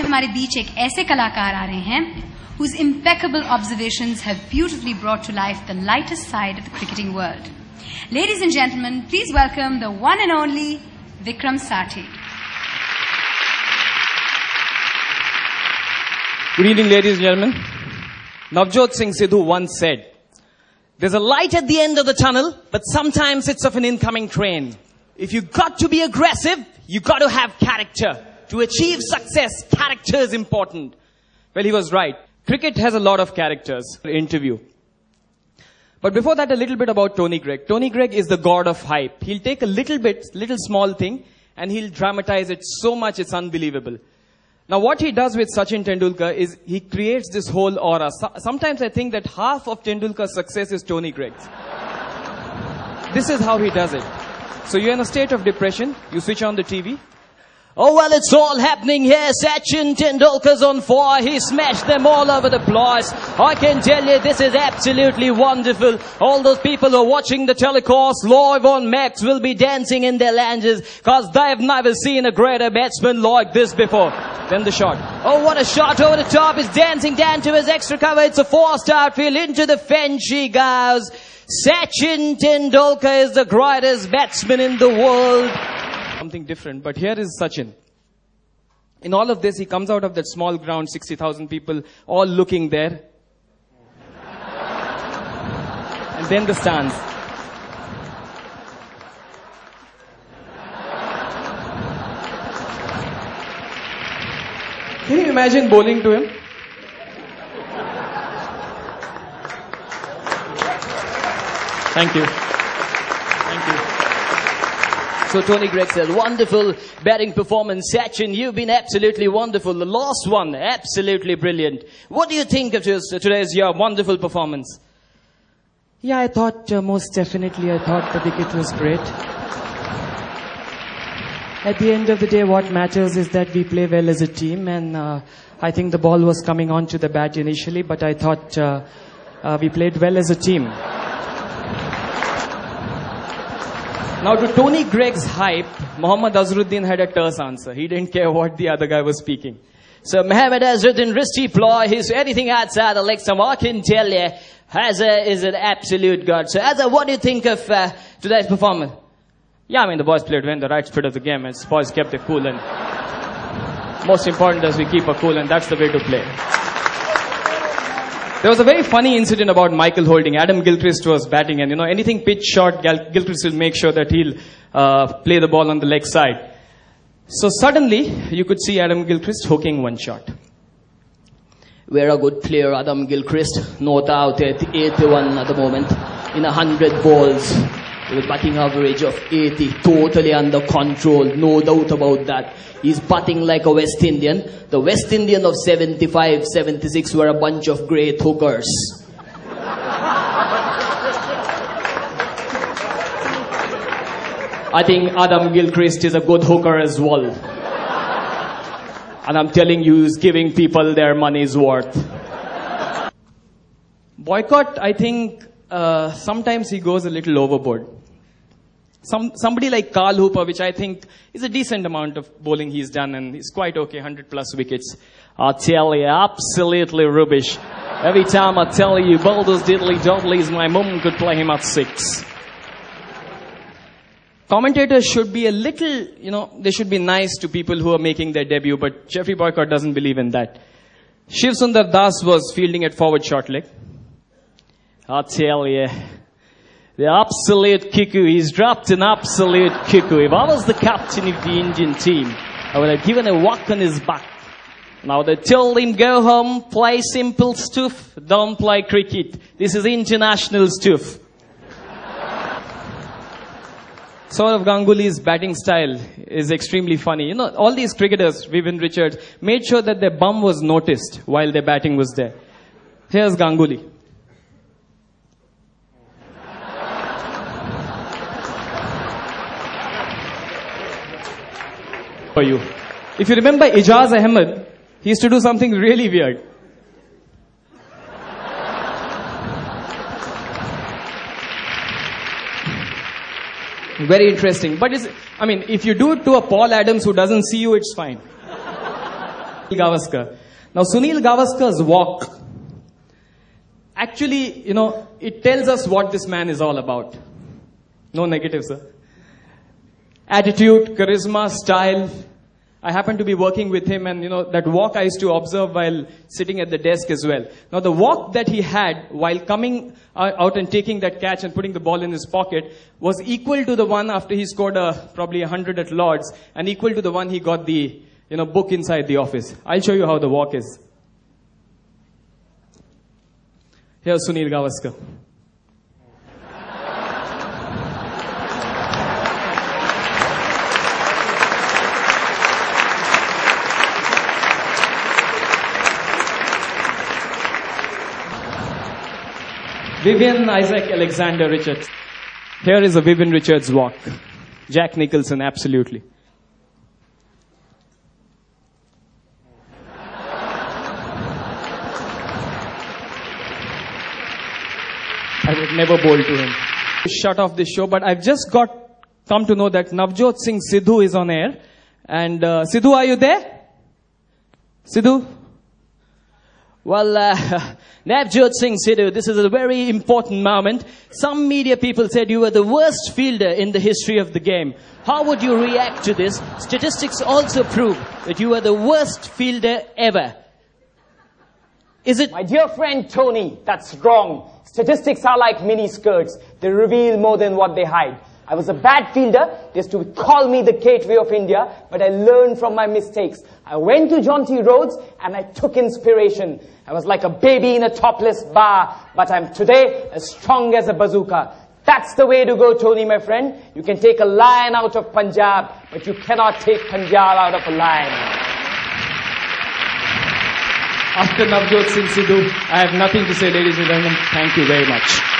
हमारे बीच एक ऐसे कलाकार आ रहे हैं whose impeccable observations have beautifully brought to life the lightest side of the cricketing world. Ladies and gentlemen, please welcome the one and only Vikram Sathaye. Good evening, ladies and gentlemen. Navjot Singh Sidhu once said, "There's a light at the end of the tunnel, but sometimes it's of an incoming train. If you got to be aggressive, you got to have character. To achieve success, character is important." Well, he was right. Cricket has a lot of characters. Interview. But before that, a little bit about Tony Greig. Tony Greig is the god of hype. He'll take a little small thing, and he'll dramatize it so much it's unbelievable. Now, what he does with Sachin Tendulkar is he creates this whole aura. Sometimes I think that half of Tendulkar's success is Tony Greig's. This is how he does it. So you're in a state of depression. You switch on the TV. Oh, well, it's all happening here. Sachin Tendulkar's on fire. He smashed them all over the place. I can tell you, this is absolutely wonderful. All those people who are watching the telecast live on Max will be dancing in their lounges because they've never seen a greater batsman like this before. Then the shot. Oh, what a shot over the top. He's dancing down to his extra cover. It's a forced outfield. Into the fence she goes. Sachin Tendulkar is the greatest batsman in the world. Something different, but here is Sachin. In all of this, he comes out of that small ground, 60,000 people, all looking there. And then the stands. Can you imagine bowling to him? Thank you. Thank you. So Tony Greig says, wonderful batting performance. Sachin, you've been absolutely wonderful. The last one, absolutely brilliant. What do you think of today's your wonderful performance? Yeah, I thought most definitely, I thought the wicket was great. At the end of the day, what matters is that we play well as a team, and I think the ball was coming onto the bat initially, but I thought we played well as a team. Now, to Tony Greig's hype, Mohammad Azharuddin had a terse answer. He didn't care what the other guy was speaking. So Mohammad Azharuddin, wristy ploy, he's anything outside the leg stump, I can tell you, Azhar is an absolute god. So Azhar, what do you think of today's performance? Yeah, I mean, the boys played well in the right spirit of the game, and the boys kept it cool, and most important is we keep a cool, and that's the way to play. There was a very funny incident about Michael Holding. Adam Gilchrist was batting, and anything pitch short, Gilchrist will make sure that he'll play the ball on the leg side. So suddenly, you could see Adam Gilchrist hooking one shot. We're a good player, Adam Gilchrist. No doubt, at 81 at the moment, in 100 balls. With batting average of 80, totally under control, no doubt about that. He's batting like a West Indian. The West Indian of 75, 76 were a bunch of great hookers. I think Adam Gilchrist is a good hooker as well. And I'm telling you, he's giving people their money's worth. Boycott, I think, sometimes he goes a little overboard. Somebody like Carl Hooper, which I think is a decent amount of bowling he's done, and he's quite okay, 100 plus wickets. I tell you, absolutely rubbish. Every time I tell you, boulders diddly doddlies, my mum could play him at 6. Commentators should be a little, they should be nice to people who are making their debut, but Jeffrey Boycott doesn't believe in that. Shiv Sundar Das was fielding at forward short leg. I tell you, the absolute cuckoo. He's dropped an absolute cuckoo. If I was the captain of the Indian team, I would have given a whack on his back. Now they told him, go home, play simple stuff, don't play cricket. This is international stuff. Saurav Ganguly's batting style is extremely funny. All these cricketers, Vivian Richards, made sure that their bum was noticed while their batting was there. Here's Ganguly. For you. If you remember Ijaz Ahmed, he used to do something really weird. Very interesting. But if you do it to a Paul Adams who doesn't see you, it's fine. Gavaskar. Now, Sunil Gavaskar's walk, actually, it tells us what this man is all about. No negative, sir. Attitude, charisma, style. I happened to be working with him, and that walk I used to observe while sitting at the desk as well. Now, the walk that he had while coming out and taking that catch and putting the ball in his pocket was equal to the one after he scored probably 100 at Lord's, and equal to the one he got the book inside the office. I'll show you how the walk is. Here's Sunil Gavaskar. Vivian Isaac Alexander Richards. Here is a Vivian Richards walk. Jack Nicholson, absolutely. I would never bowl to him. Shut off this show, but I've just come to know that Navjot Singh Sidhu is on air. And Sidhu, are you there? Sidhu? Well, Navjot Singh Sidhu, this is a very important moment. Some media people said you were the worst fielder in the history of the game. How would you react to this? Statistics also prove that you are the worst fielder ever. Is it? My dear friend Tony, that's wrong. Statistics are like mini skirts. They reveal more than what they hide. I was a bad fielder. They used to call me the gateway of India, but I learned from my mistakes. I went to John T. Rhodes and I took inspiration. I was like a baby in a topless bar, but I'm today as strong as a bazooka. That's the way to go, Tony, my friend. You can take a lion out of Punjab, but you cannot take Punjab out of a lion. After Navjot Singh Sidhu, I have nothing to say, ladies and gentlemen. Thank you very much.